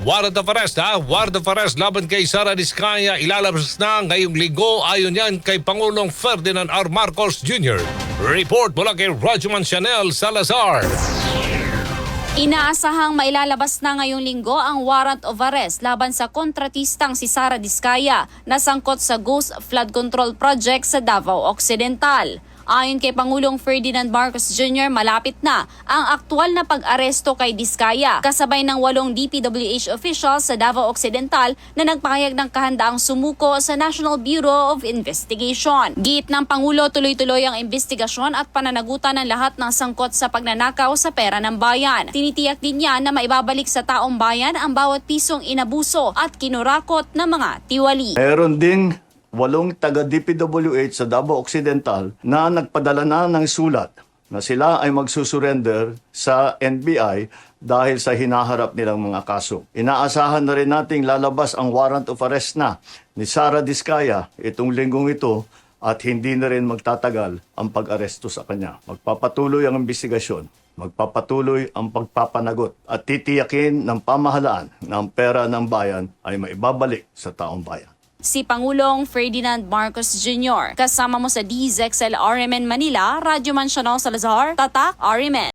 Warrant of arrest Warrant of arrest laban kay Sara Diskaya ilalabas na ngayong linggo ayon yan kay Pangulong Ferdinand R. Marcos Jr. Report mula kay Rajuman Chanel Salazar. Inaasahang mailalabas na ngayong linggo ang warrant of arrest laban sa kontratistang si Sara Diskaya na sangkot sa Ghost Flood Control Project sa Davao Occidental. Ayon kay Pangulong Ferdinand Marcos Jr., malapit na ang aktual na pag-aresto kay Diskaya kasabay ng 8 DPWH officials sa Davao Occidental na nagpahayag ng kahandaang sumuko sa National Bureau of Investigation. Giit ng Pangulo, tuloy-tuloy ang investigasyon at pananagutan ng lahat ng sangkot sa pagnanakaw sa pera ng bayan. Tinitiyak din niya na maibabalik sa taong bayan ang bawat pisong inabuso at kinurakot ng mga tiwali. Meron ding 8 taga-DPWH sa Davao Occidental na nagpadala na ng sulat na sila ay magsusurrender sa NBI dahil sa hinaharap nilang mga kaso. Inaasahan na rin nating lalabas ang warrant of arrest na ni Sara Diskaya itong linggong ito at hindi na rin magtatagal ang pag-aresto sa kanya. Magpapatuloy ang investigasyon, magpapatuloy ang pagpapanagot at titiyakin ng pamahalaan na ang pera ng bayan ay maibabalik sa taong bayan. Si Pangulong Ferdinand Marcos Jr. Kasama mo sa DZXL RMN Manila, Radyo Man Chanel Salazar, Tatak RMN.